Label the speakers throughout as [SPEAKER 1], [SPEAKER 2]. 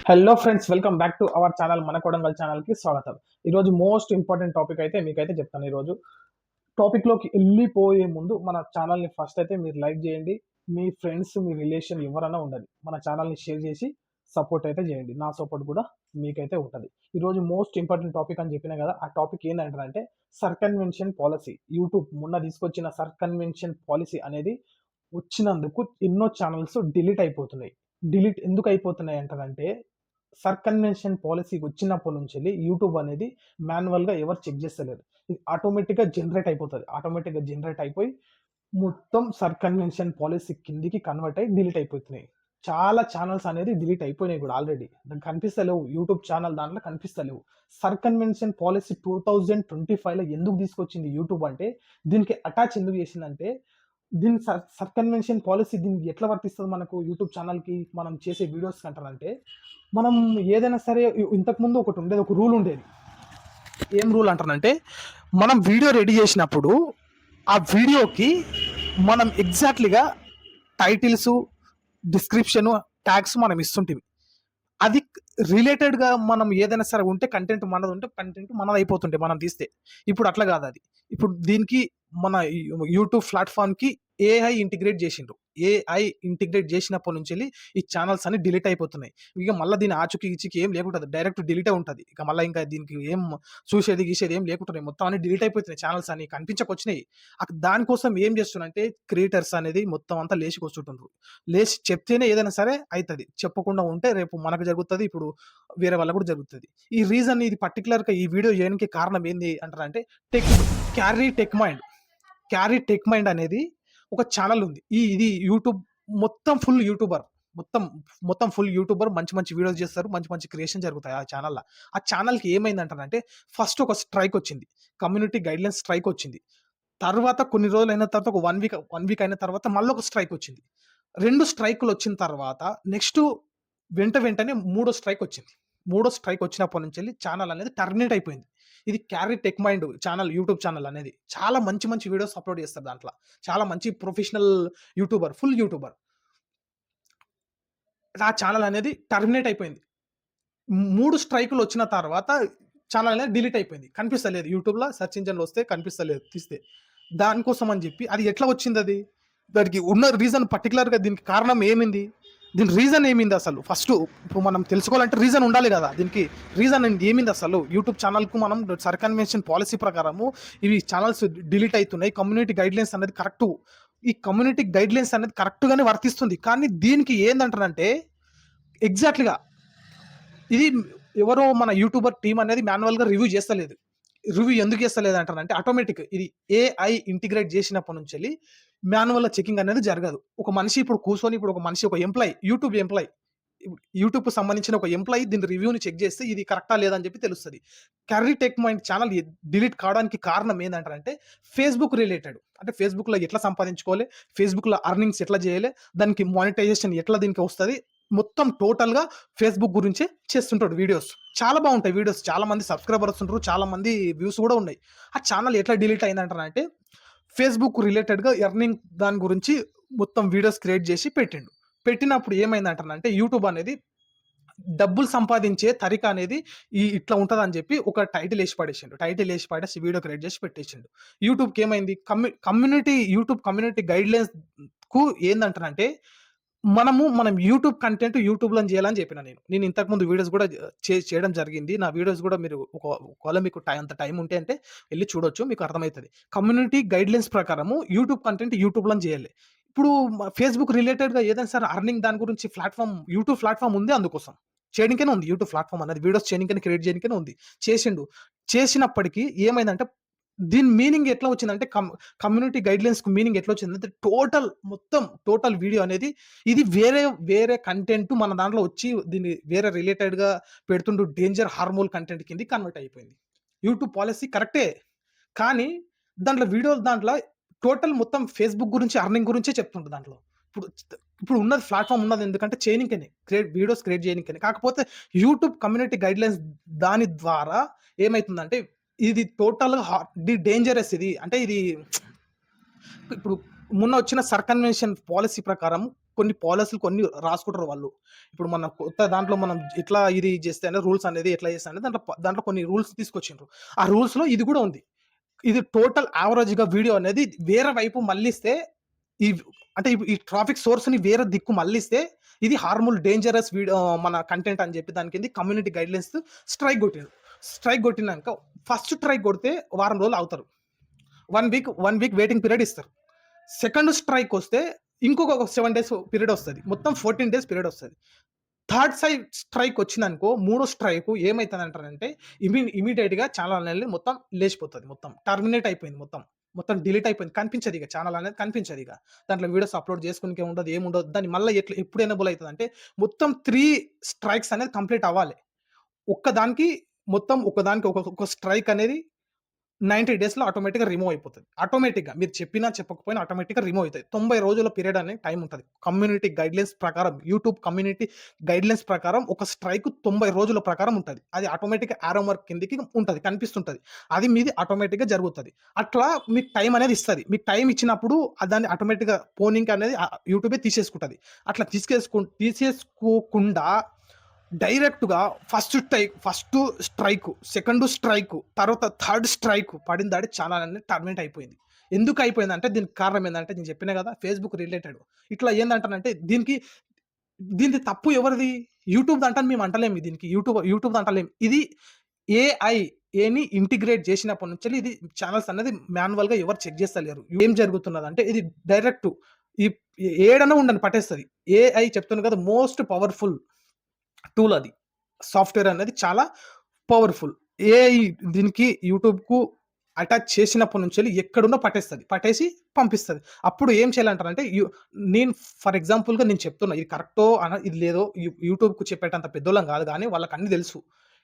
[SPEAKER 1] Hello friends, welcome back to our channel మన Kodangal channel కి స్వాగతం. ఈరోజు మోస్ట్ ఇంపార్టెంట్ టాపిక్ అయితే మీకైతే చెప్తాను. ఈరోజు టాపిక్ లోకి వెళ్ళిపోయే ముందు మన ఛానల్ ని ఫస్ట్ అయితే మీరు లైక్ చేయండి. మీ ఫ్రెండ్స్, మీ రిలేషన్ ఎవరైనా ఉండాలి, మన ఛానల్ ని షేర్ చేసి సపోర్ట్ అయితే చేయండి. నా సపోర్ట్ కూడా మీకైతే ఉంటుంది. ఈరోజు మోస్ట్ ఇంపార్టెంట్ టాపిక్ అని చెప్పినా కదా, ఆ టాపిక్ ఏంటంటే సర్కన్వెన్షన్ పాలసీ. యూట్యూబ్ మొన్న తీసుకొచ్చిన సర్కన్వెన్షన్ పాలసీ అనేది వచ్చినందుకు ఎన్నో ఛానల్స్ డిలీట్ అయిపోతున్నాయి. డిలీట్ ఎందుకు అయిపోతున్నాయి అంటారంటే, సర్కన్వెన్షన్ పాలసీ వచ్చినప్పటి నుంచి యూట్యూబ్ అనేది మాన్యువల్గా ఎవరు చెక్ చేస్తలేరు. ఇది ఆటోమేటిక్గా జనరేట్ అయిపోతుంది. ఆటోమేటిక్గా జనరేట్ అయిపోయి మొత్తం సర్కన్వెన్షన్ పాలసీ కిందికి కన్వర్ట్ అయ్యి డిలీట్ అయిపోతున్నాయి. చాలా ఛానల్స్ అనేది డిలీట్ అయిపోయినాయి కూడా ఆల్రెడీ. కనిపిస్తలేవు యూట్యూబ్ ఛానల్, దాంట్లో కనిపిస్తలేవు. సర్కన్వెన్షన్ పాలసీ 2025లో ఎందుకు తీసుకొచ్చింది యూట్యూబ్ అంటే, దీనికి అటాచ్ ఎందుకు చేసిందంటే, దీని సర్కన్వెన్షన్ పాలసీ దీనికి ఎట్లా వర్తిస్తుంది మనకు యూట్యూబ్ ఛానల్కి, మనం చేసే వీడియోస్ అంటారంటే, మనం ఏదైనా సరే ఇంతకుముందు ఒకటి ఉండేది, ఒక రూల్ ఉండేది. ఏం రూల్ అంటారంటే, మనం వీడియో రెడీ చేసినప్పుడు ఆ వీడియోకి మనం ఎగ్జాక్ట్లీగా టైటిల్స్, డిస్క్రిప్షన్, ట్యాగ్స్ మనం ఇస్తుంటివి. అది రిలేటెడ్గా మనం ఏదైనా సరే ఉంటే, కంటెంట్ మనది ఉంటే కంటెంట్ మనది అయిపోతుంటే మనం తీస్తే. ఇప్పుడు అట్లా కాదు అది. ఇప్పుడు దీనికి మన యూట్యూబ్ ప్లాట్ఫామ్కి ఏఐ ఇంటిగ్రేట్ చేసిండ్రు. ఏఐ ఇంటిగ్రేట్ చేసినప్పటి నుంచి ఈ ఛానల్స్ అన్ని డిలీట్ అయిపోతున్నాయి. ఇక మళ్ళీ దీని ఆచుకి ఇచ్చికి ఏం లేకుంటుంది, డైరెక్ట్ డిలీటే ఉంటుంది. ఇక మళ్ళీ ఇంకా దీనికి ఏం చూసేది గీసేది ఏం లేకుంటున్నాయి. మొత్తం అన్ని డిలీట్ అయిపోతున్నాయి. ఛానల్స్ అని కనిపించకొచ్చినాయి. దానికోసం ఏం చేస్తున్నారంటే, క్రియేటర్స్ అనేది మొత్తం అంతా లేచికొస్తుంటారు. లేచి చెప్తేనే ఏదైనా సరే అవుతుంది, చెప్పకుండా ఉంటే రేపు మనకు జరుగుతుంది, ఇప్పుడు వేరే వాళ్ళకు కూడా జరుగుతుంది. ఈ రీజన్, ఇది పర్టికులర్గా ఈ వీడియో చేయడానికి కారణం ఏంది అంటారంటే, క్యారీ టెక్ మైండ్ అనేది ఒక ఛానల్ ఉంది. ఇది యూట్యూబ్ మొత్తం ఫుల్ యూట్యూబర్, మొత్తం ఫుల్ యూట్యూబర్. మంచి మంచి వీడియోస్ చేస్తారు, మంచి మంచి క్రియేషన్ జరుగుతాయి ఆ ఛానల్లో. ఆ ఛానల్కి ఏమైందంటారంటే, ఫస్ట్ ఒక స్ట్రైక్ వచ్చింది, కమ్యూనిటీ గైడ్లైన్స్ స్ట్రైక్ వచ్చింది. తర్వాత కొన్ని రోజులు అయిన తర్వాత, ఒక వన్ వీక్ అయిన తర్వాత మళ్ళీ ఒక స్ట్రైక్ వచ్చింది. 2 స్ట్రైకులు వచ్చిన తర్వాత నెక్స్ట్ వెంటనే మూడో స్ట్రైక్ వచ్చింది. మూడో స్ట్రైక్ వచ్చినప్పటి నుంచి ఛానల్ అనేది టర్మినేట్ అయిపోయింది. ఇది carry tech mind channel, YouTube channel అనేది చాలా మంచి మంచి వీడియోస్ అప్లోడ్ చేస్తారు. దాంట్లో చాలా మంచి ప్రొఫెషనల్ యూట్యూబర్, ఫుల్ యూట్యూబర్. ఆ ఛానల్ అనేది టర్మినేట్ అయిపోయింది. 3 స్ట్రైకులు వచ్చిన తర్వాత ఛానల్ అనేది డిలీట్ అయిపోయింది. కనిపిస్తలేదు యూట్యూబ్లో, సెర్చ్ ఇంజన్లో వస్తే కనిపిస్తలేదు తీస్తే. దానికోసం అని చెప్పి, అది ఎట్లా వచ్చింది, దానికి ఉన్న రీజన్, పర్టికులర్గా దీనికి కారణం ఏమింది, దీని రీజన్ ఏమింది అసలు. ఫస్ట్ ఇప్పుడు మనం తెలుసుకోవాలంటే రీజన్ ఉండాలి కదా. దీనికి రీజన్ ఏమింది అసలు. యూట్యూబ్ ఛానల్కు మనం సర్కన్వెన్షన్ పాలసీ ప్రకారము ఇవి ఛానల్స్ డిలీట్ అవుతున్నాయి. కమ్యూనిటీ గైడ్లైన్స్ అనేది కరెక్టు, ఈ కమ్యూనిటీ గైడ్లైన్స్ అనేది కరెక్ట్గానే వర్తిస్తుంది. కానీ దీనికి ఏందంటారంటే, ఎగ్జాక్ట్లీగా ఇది ఎవరో మన యూట్యూబర్ టీం అనేది మాన్యువల్గా రివ్యూ చేస్తలేదు. రివ్యూ ఎందుకు చేస్తలేదు అంటారంటే, ఆటోమేటిక్ ఇది ఏఐ ఇంటిగ్రేట్ చేసినప్పటి నుంచి మాన్యువల్ చెకింగ్ అనేది జరగదు. ఒక మనిషి ఇప్పుడు కూర్చొని, ఇప్పుడు ఒక మనిషి, ఒక ఎంప్లాయ్, యూట్యూబ్కు సంబంధించిన ఒక ఎంప్లాయ్ దీని రివ్యూని చెక్ చేస్తే ఇది కరెక్టా లేదా అని చెప్పి తెలుస్తుంది. Carry tech mind channel delete కావడానికి కారణం ఏంటంటారంటే, ఫేస్బుక్ రిలేటెడ్. అంటే ఫేస్బుక్లో ఎట్లా సంపాదించుకోవాలి, ఫేస్బుక్లో అర్నింగ్స్ ఎట్లా చేయాలి, దానికి మానిటైజేషన్ ఎట్లా దీనికి వస్తుంది, మొత్తం టోటల్గా ఫేస్బుక్ గురించే చేస్తుంటాడు వీడియోస్. చాలా బాగుంటాయి వీడియోస్, చాలా మంది సబ్స్క్రైబర్స్ ఉంటారు, చాలా మంది వ్యూస్ కూడా ఉన్నాయి. ఆ ఛానల్ ఎట్లా డిలీట్ అయిందంటారంటే, ఫేస్బుక్ రిలేటెడ్గా ఎర్నింగ్ దాని గురించి మొత్తం వీడియోస్ క్రియేట్ చేసి పెట్టినప్పుడు ఏమైందంటారంటే, యూట్యూబ్ అనేది డబ్బులు సంపాదించే తరిక అనేది ఇట్లా ఉంటుంది అని చెప్పి ఒక టైటిల్ వేసి పడేసి వీడియో క్రియేట్ చేసి పెట్టేసిండు. యూట్యూబ్కి ఏమైంది, యూట్యూబ్ కమ్యూనిటీ గైడ్లైన్స్ కు ఏందంటారంటే, మనం యూట్యూబ్ కంటెంట్ యూట్యూబ్లో చేయాలని చెప్పిన నేను ఇంతకుముందు వీడియోస్ కూడా చేయడం జరిగింది. నా వీడియోస్ కూడా మీరు ఒకవేళ మీకు అంత టైం ఉంటే అంటే వెళ్ళి చూడొచ్చు, మీకు అర్థమవుతుంది. కమ్యూనిటీ గైడ్లైన్స్ ప్రకారము యూట్యూబ్ కంటెంట్ యూట్యూబ్లో చేయాలి. ఇప్పుడు ఫేస్బుక్ రిలేటెడ్గా ఏదైనా సరే అర్నింగ్ దాని గురించి యూట్యూబ్ ప్లాట్ఫామ్ ఉంది, అందుకోసం చేయడానికనే ఉంది. యూట్యూబ్ ప్లాట్ఫామ్ అనేది వీడియోస్ చేయడానికని, క్రియేట్ చేయడానికనే ఉంది. చేసినప్పటికీ ఏమైందంటే, దీని మీనింగ్ ఎట్లా వచ్చిందంటే, కమ్యూనిటీ గైడ్లైన్స్ మీనింగ్ ఎట్లా వచ్చిందంటే, టోటల్ వీడియో అనేది ఇది వేరే కంటెంట్ మన దాంట్లో వచ్చి దీన్ని వేరే రిలేటెడ్గా పెడుతుంటూ డేంజర్ హార్మోన్ కంటెంట్ కింద కన్వర్ట్ అయిపోయింది. యూట్యూబ్ పాలసీ కరెక్టే, కానీ దాంట్లో టోటల్ మొత్తం ఫేస్బుక్ గురించి, అర్నింగ్ గురించే చెప్తుంటుంది దాంట్లో. ఇప్పుడు ఉన్నది ప్లాట్ఫామ్ ఉన్నది ఎందుకంటే చేయనికనే, వీడియోస్ క్రియేట్ చేయనికనే. కాకపోతే యూట్యూబ్ కమ్యూనిటీ గైడ్లైన్స్ దాని ద్వారా ఏమవుతుందంటే, ఇది టోటల్‌గా డేంజరస్ ఇది. అంటే ఇది ఇప్పుడు మొన్న వచ్చిన సర్కన్వెన్షన్ పాలసీ ప్రకారం కొన్ని పాలిసీలు కొన్ని రాసుకుంటారు వాళ్ళు. ఇప్పుడు మన కొత్త దాంట్లో మనం ఎట్లా ఇది చేస్తే అనేది రూల్స్ అనేది ఎట్లా చేస్తే అనేది దాంట్లో కొన్ని రూల్స్ తీసుకొచ్చిండ్రు. ఆ రూల్స్‌లో ఇది కూడా ఉంది. ఇది టోటల్ యావరేజ్‌గా వీడియో అనేది వేరే వైపు మళ్ళిస్తే ఈ అంటే ఈ ట్రాఫిక్ సోర్స్‌ని వేరే దిక్కు మళ్ళిస్తే ఇది హార్మ్‌ఫుల్ డేంజరస్ మన కంటెంట్ అని చెప్పి దాని కింద కమ్యూనిటీ గైడ్‌లైన్స్ స్ట్రైక్ కొట్టిండ్రు. స్ట్రైక్ కొట్టినంక ఫస్ట్ స్ట్రైక్ కొడితే వారం రోజులు ఆగుతారు. 1 వీక్ వెయిటింగ్ పీరియడ్ ఇస్తారు. సెకండ్ స్ట్రైక్ వస్తే ఇంకొక 7 డేస్ పీరియడ్ వస్తది. మొత్తం 14 డేస్ పీరియడ్ వస్తది. థర్డ్ స్ట్రైక్ వచ్చిందనుకో, మూడో స్ట్రైక్ ఏమైతదంటారంటే ఇమ్మీడియేట్‌గా ఛానల్ అనేది మొత్తం లేచిపోతది. మొత్తం టర్మినేట్ అయిపోయింది మొత్తం. మొత్తం డిలీట్ అయిపోయింది. కనిపించదిగ ఛానల్ అనేది కనిపించదిగ. దాంట్లో వీడియోస్ అప్‌లోడ్ చేసుకోనికే ఉండదు. ఏముండదు. దాన్ని మళ్ళా ఎప్పుడు ఎనేబుల్ అయితదంటే మొత్తం 3 స్ట్రైక్స్ అనేది కంప్లీట్ అవ్వాలి. ఒక్కదానికి మొత్తం ఒకదానికి ఒక స్ట్రైక్ అనేది 90 డేస్‌లో ఆటోమేటిక్‌గా రిమూవ్ అయిపోతది. ఆటోమేటిక్‌గా మీరు చెప్పినా చెప్పకపోయినా ఆటోమేటిక్‌గా రిమూవ్ అయితది. 90 రోజుల పీరియడ్ అనే టైమ్ ఉంటది. కమ్యూనిటీ గైడ్‌లైన్స్ ప్రకారం యూట్యూబ్ కమ్యూనిటీ గైడ్‌లైన్స్ ప్రకారం ఒక స్ట్రైక్ 90 రోజుల ప్రకారం ఉంటది. అది ఆటోమేటిక్‌గా యారో మార్క్ కిందకి ఉంటది. కనిపిస్తుంటది. అది మీది ఆటోమేటిక్‌గా జరుగుతది. అట్లా మీకు టైమ్ అనేది ఇస్తది. మీకు టైమ్ ఇచ్చినప్పుడు దాన్ని ఆటోమేటిక్‌గా పోనింగ్ అనేది యూట్యూబే తీసేసుకుంటది. అట్లా తీసేసుకోకుండా డైరెక్ట్‌గా ఫస్ట్ స్ట్రైక్, సెకండ్ స్ట్రైక్, తర్వాత థర్డ్ స్ట్రైక్ పడిందాడి ఛానల్ అనేది టర్మినేట్ అయిపోయింది. ఎందుకు అయిపోయిందంటే దీనికి కారణం ఏందంటే నేను చెప్పినా గదా! Facebook related. ఇట్లా ఏందంటానంటే దీనిది తప్పు ఎవరిది? యూట్యూబ్‌ది అంటాను మేము అంటలేము దీనికి. యూట్యూబ్‌ది అంటలేము. ఇది ఏఐని ఇంటిగ్రేట్ చేసినప్పటి నుంచెల్లి ఇది ఛానెల్స్ అనేది మాన్యువల్‌గా ఎవరు చెక్ చేస్తలేరు. ఏం జరుగుతున్నదంటే ఇది డైరెక్ట్ ఈ ఏడన్నా ఉండని పట్టేస్తది. ఏఐ చెప్తున్నా కదా! మోస్ట్ పవర్‌ఫుల్ టూల్ అది. సాఫ్ట్‌వేర్ అనేది చాలా పవర్‌ఫుల్. ఏఐ దీనికి యూట్యూబ్‌కు అటాచ్ చేసినప్పటి నుంచెల్లి ఎక్కడున్నా పట్టేస్తది. పట్టేసి పంపిస్తది. అప్పుడు ఏం చేయాలంటారంటే నేను ఫర్ ఎగ్జాంపుల్‌గా నేను చెప్తున్నా. ఇది కరెక్టో ఇది లేదో యూట్యూబ్‌కు చెప్పేటంత పెద్దోళ్ళం కాదు గానీ వాళ్ళకన్నీ తెలుసు.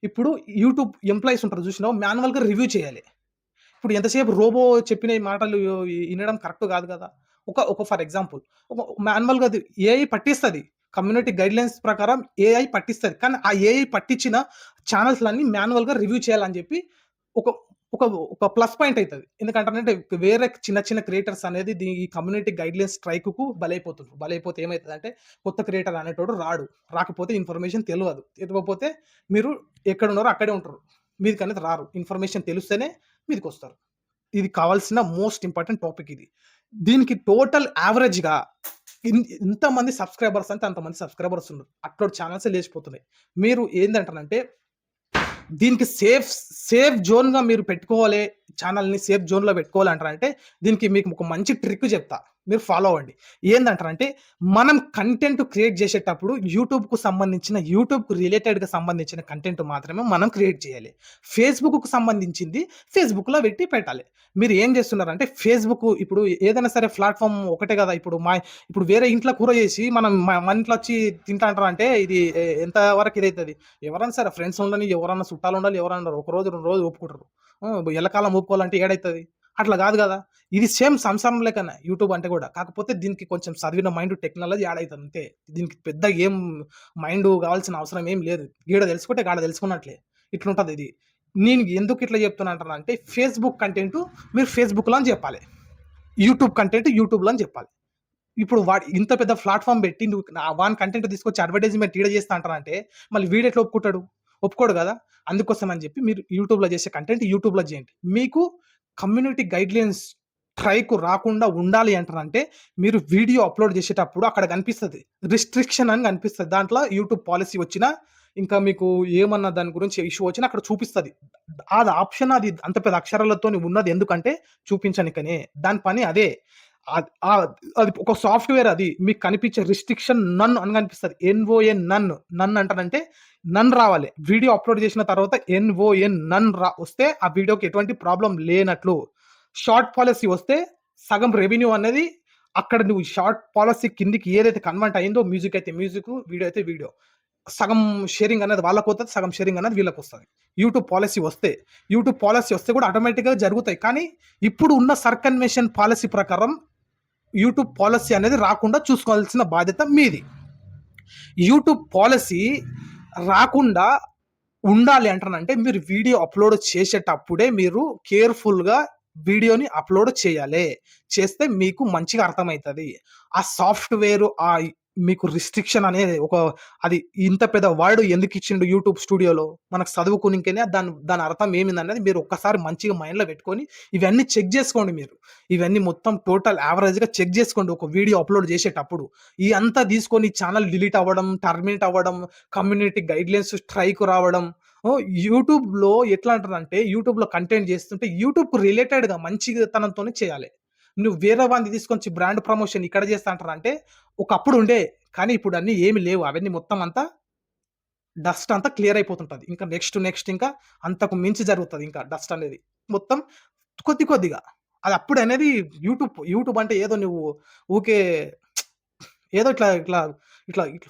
[SPEAKER 1] ఇప్పుడు యూట్యూబ్ ఎంప్లాయీస్ ఉంటారు చూసినావా మాన్యువల్‌గా రివ్యూ చేయాలి. ఇప్పుడు ఎంతసేపు రోబో చెప్పిన ఈ మాటలు ఇనడం కరెక్ట్ కాదు కదా! ఒక ఫర్ ఎగ్జాంపుల్ ఒక మాన్యువల్‌గా ఏఐ పట్టిస్తది. కమ్యూనిటీ గైడ్‌లైన్స్ ప్రకారం ఏఐ పట్టిస్తది. కానీ ఆ ఏఐ పట్టించిన ఛానెల్స్‌లన్నీ మాన్యువల్‌గా రివ్యూ చేయాలని చెప్పి ఒక ఒక ఒక ప్లస్ పాయింట్ అయితది. ఎందుకంటానంటే వేరే చిన్న చిన్న క్రియేటర్స్ అనేది ఈ కమ్యూనిటీ గైడ్‌లైన్స్ స్ట్రైక్‌కు బలైపోతున్నారు. బలైపోతే ఏమైతదంటే కొత్త క్రియేటర్ అనేటోడు రాడు. రాకపోతే ఇన్ఫర్మేషన్ తెలవదు. తెలవకపోతే మీరు ఎక్కడున్నారో అక్కడే ఉంటారు. మీదికనేది రారు. ఇన్ఫర్మేషన్ తెలిస్తేనే మీదికొస్తారు. ఇది కావాల్సిన మోస్ట్ ఇంపార్టెంట్ టాపిక్ ఇది. దీనికి టోటల్ యావరేజ్‌గా ఇంతమంది సబ్‌స్క్రైబర్స్ అంటే అంతమంది సబ్‌స్క్రైబర్స్ ఉన్నారు. అట్లాంటి ఛానెల్సే లేచిపోతున్నాయి. మీరు ఏందంటారంటే దీనికి సేఫ్ జోన్‌గా మీరు పెట్టుకోవాలి. ఛానెల్‌ని సేఫ్ జోన్‌లో పెట్టుకోవాలంటారంటే దీనికి మీకు ఒక మంచి ట్రిక్ చెప్తా. మీరు ఫాలో అవ్వండి. ఏందంటారంటే మనం కంటెంట్ క్రియేట్ చేసేటప్పుడు యూట్యూబ్‌కు రిలేటెడ్‌గా సంబంధించిన కంటెంట్ మాత్రమే మనం క్రియేట్ చేయాలి. ఫేస్‌బుక్‌కు సంబంధించింది ఫేస్‌బుక్‌లో పెట్టాలి. మీరు ఏం చేస్తున్నారంటే ఫేస్‌బుక్ ఇప్పుడు ఏదైనా సరే ప్లాట్‌ఫార్మ్ ఒకటే కదా! ఇప్పుడు వేరే ఇంట్లో కూర చేసి మనం మన ఇంట్లో వచ్చి తింటా అంటారంటే ఇది ఎంత వరకు ఇదైతది? ఎవరైనా సరే ఫ్రెండ్స్ ఉండని, ఎవరన్నా చుట్టాలుండాలి, ఎవరన్నా ఉండరు. ఒక రోజు, 2 రోజులు ఒప్పుకుంటారు. ఎల్లకాలం ఒప్పుకోవాలంటే ఏడైతది? అట్లా గాదు గదా! ఇది సేమ్ సంసారం లెక్కనే యూట్యూబ్ అంటే గూడా. కాకపోతే దీనికి కొంచెం చదివిన మైండ్, టెక్నాలజీ యాడ్ అయితది అంతే. దీనికి పెద్ద ఏం మైండ్ గావాల్సిన అవసరం ఏం లేదు. గీడ తెలుసుకుంటే గాడ తెలుసుకున్నట్లే. ఇట్లుంటదిది. నేను ఎందుకు ఇట్లా చెప్తున్నా అంటానంటే ఫేస్‌బుక్ కంటెంట్ మీరు ఫేస్‌బుక్‌లో అని జెప్పాలి. యూట్యూబ్ కంటెంట్ యూట్యూబ్‌లో అని జెప్పాలి. ఇప్పుడు వాడు ఇంత పెద్ద ప్లాట్‌ఫార్మ్ బెట్టి నువ్వు వాని కంటెంట్ తీసుకొచ్చి అడ్వర్టైజ్‌మెంట్ ఈడ చేస్తా అంటానంటే, మళ్ళీ వీడెట్లా ఒప్పుకుంటాడు? ఒప్పుకోడు గదా! అందుకోసం అని జెప్పి మీరు యూట్యూబ్‌లో చేసే కంటెంట్ యూట్యూబ్‌లో చేయండి. మీకు కమ్యూనిటీ గైడ్‌లైన్స్ స్ట్రైక్ రాకుండా ఉండాలి అంటారంటే, మీరు వీడియో అప్‌లోడ్ చేసేటప్పుడు అక్కడ కనిపిస్తది. రిస్ట్రిక్షన్ అని కనిపిస్తది. దాంట్లో యూట్యూబ్ పాలిసీ వచ్చినా, ఇంకా మీకు ఏమన్నా దాని గురించి ఇష్యూ వచ్చినా అక్కడ చూపిస్తది. అది ఆప్షన్ అది అంత పెద్ద అక్షరాలతోని ఉన్నది ఎందుకంటే చూపించనికనే. దాని పని అదే. అది ఒక సాఫ్ట్‌వేర్ అది. మీకు కనిపించే రిస్ట్రిక్షన్ నన్ అని కనిపిస్తది. నన్ అంటారంటే నన్ రావాలి. వీడియో అప్‌లోడ్ చేసిన తర్వాత నన్ వస్తే ఆ వీడియోకి ఎటువంటి ప్రాబ్లమ్ లేనట్లు. షార్ట్ పాలిసీ వస్తే సగం రెవెన్యూ అనేది అక్కడ నువ్వు షార్ట్ పాలిసీ కిందకి ఏదైతే కన్వర్ట్ అయిందో మ్యూజిక్ అయితే మ్యూజిక్, వీడియో అయితే వీడియో. సగం షేరింగ్ అనేది వాళ్ళకొస్తది. సగం షేరింగ్ అనేది వీళ్ళకొస్తది. యూట్యూబ్ పాలిసీ వస్తే కూడా ఆటోమేటిక్‌గా జరుగుతాయి. కానీ ఇప్పుడు ఉన్న సర్కన్వేషన్ పాలిసీ ప్రకారం యూట్యూబ్ పాలిసీ అనేది రాకుండా చూసుకోవాల్సిన బాధ్యత మీది. యూట్యూబ్ పాలిసీ రాకుండా ఉండాలి అంటానంటే మీరు వీడియో అప్‌లోడ్ చేసేటప్పుడే మీరు కేర్‌ఫుల్‌గా వీడియోని అప్‌లోడ్ చేయాలి. చేస్తే మీకు మంచిగా అర్థమైతది. ఆ సాఫ్ట్‌వేర్ మీకు రిస్ట్రిక్షన్ అనేది అది ఇంత పెద్ద వర్డ్ ఎందుకిచ్చిండు యూట్యూబ్ స్టూడియోలో? మనకు చదువుకునింకేనే దాని అర్థం ఏమిందనేది మీరు ఒక్కసారి మంచిగా మైండ్‌లో పెట్టుకొని ఇవన్నీ చెక్ జేసుకోండి మీరు. ఇవన్నీ మొత్తం టోటల్ యావరేజ్‌గా చెక్ జేసుకోండి ఒక వీడియో అప్‌లోడ్ చేసేటప్పుడు. అంతా తీసుకొని ఛానెల్ డిలీట్ అవ్వడం, టర్మినేట్ అవ్వడం, కమ్యూనిటీ గైడ్‌లైన్స్ స్ట్రైక్ రావడం. యూట్యూబ్‌లో ఎట్లా అంటారంటే యూట్యూబ్‌లో కంటెంట్ చేస్తుంటే యూట్యూబ్‌కి రిలేటెడ్‌గా మంచితనంతోనే చేయాలి. నువ్వు వేరే వాడిని తీసుకొచ్చి బ్రాండ్ ప్రమోషన్ ఇక్కడ చేస్తా అంటారంటే ఒకప్పుడు ఉండే. కానీ ఇప్పుడు అన్నీ ఏమి లేవు. అవన్నీ మొత్తం అంతా డస్ట్ అంతా క్లియర్ అయిపోతుంటది. ఇంకా నెక్స్ట్ ఇంకా అంతకు మించి జరుగుతది ఇంకా డస్ట్ అనేది. మొత్తం కొద్దిగా. అది అప్పుడనేది యూట్యూబ్ అంటే ఏదో నువ్వు ఊకే ఏదో ఇట్లా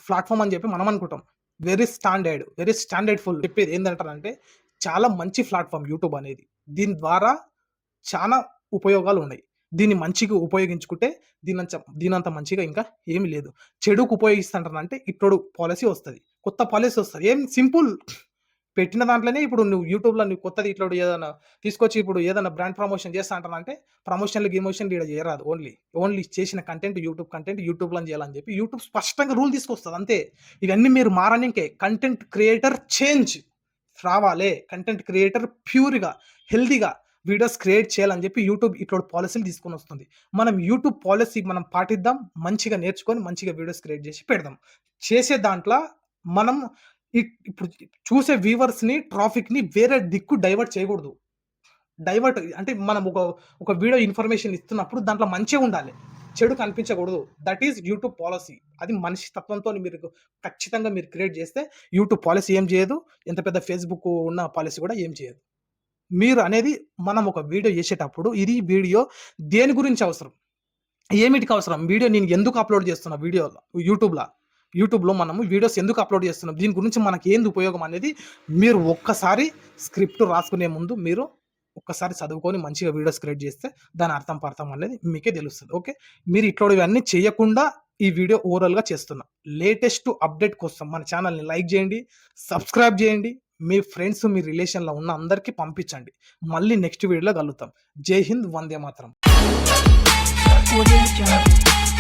[SPEAKER 1] ప్లాట్‌ఫార్మ్ అని చెప్పి మనం అనుకుంటాం. వెరీ స్టాండర్డ్‌ఫుల్ చెప్పేది ఏందంటారంటే చాలా మంచి ప్లాట్‌ఫార్మ్ యూట్యూబ్ అనేది. దీని ద్వారా చానా ఉపయోగాలున్నాయి. దీన్ని మంచిగా ఉపయోగించుకుంటే దీనంత మంచిగా ఇంకా ఏమి లేదు. చెడుకు ఉపయోగిస్తాంటారంటే ఇప్పుడు పాలిసీ వస్తది. కొత్త పాలిసీ వస్తది. ఏం సింపుల్ పెట్టిన దాంట్లోనే ఇప్పుడు నువ్వు యూట్యూబ్‌లో నువ్వు కొత్తది ఇట్లాంటి ఏదైనా తీసుకొచ్చి ఇప్పుడు ఏదైనా బ్రాండ్ ప్రమోషన్ చేస్తా అంటానంటే గిమోషన్‌లు ఈడ చేయరాదు. ఓన్లీ చేసిన కంటెంట్ యూట్యూబ్‌లోనే చేయాలని చెప్పి యూట్యూబ్ స్పష్టంగా రూల్ తీసుకొస్తది అంతే. ఇవన్నీ మీరు మారనింకే కంటెంట్ క్రియేటర్ చేంజ్ రావాలే. కంటెంట్ క్రియేటర్ ప్యూర్‌గా, హెల్తీగా వీడియోస్ క్రియేట్ చేయాలని చెప్పి యూట్యూబ్ ఇట్లాంటి పాలిసీలు తీసుకొనొస్తుంది. మనం యూట్యూబ్ పాలిసీ మనం పాటిద్దాం. మంచిగా నేర్చుకొని మంచిగా వీడియోస్ క్రియేట్ చేసి పెడదాం. చేసే దాంట్ల మనం ఇప్పుడు చూసే వ్యూవర్స్‌ని, ట్రాఫిక్‌ని వేరే దిక్కు డైవర్ట్ చేయకూడదు. అంటే మనం ఒక వీడియో ఇన్ఫర్మేషన్ ఇస్తున్నప్పుడు దాంట్లో మంచే ఉండాలి. చెడు కనిపించకూడదు. That is YouTube policy. అది మనిషి తత్వంతోని ఖచ్చితంగా మీరు క్రియేట్ చేస్తే యూట్యూబ్ పాలిసీ ఏం చేయదు. ఎంత పెద్ద ఫేస్‌బుక్ ఉన్న పాలిసీ కూడా ఏం చేయదు. మీరు అనేది మనం ఒక వీడియో చేసేటప్పుడు ఇది వీడియో దేని గురించి అవసరం? ఏమిటికి అవసరం? వీడియో నేను ఎందుకు అప్‌లోడ్ చేస్తున్నా యూట్యూబ్‌ల. యూట్యూబ్‌లో మనము వీడియోస్ ఎందుకు అప్‌లోడ్ చేస్తున్నాం? దీని గురించి మనకేంది ఉపయోగం అనేది మీరు ఒక్కసారి స్క్రిప్ట్ రాసుకునే ముందు మీరు ఒక్కసారి చదువుకొని మంచిగా వీడియోస్ క్రియేట్ చేస్తే దాని అర్థం అనేది మీకే తెలుస్తది. ఓకే. మీరు ఇట్లాంటివన్నీ చేయకుండా ఈ వీడియో ఓవరాల్‌గా చేస్తున్నా. లేటెస్ట్ అప్‌డేట్ కోసం మన ఛానెల్‌ని లైక్ చేయండి, సబ్స్క్రైబ్ చేయండి. మీ ఫ్రెండ్స్, మీ రిలేషన్‌లో ఉన్న అందరికి పంపించండి. మళ్ళీ నెక్స్ట్ వీడియోలో కలుద్దాం. జై హింద్! వందే మాతరం!
[SPEAKER 2] Audio Jungle.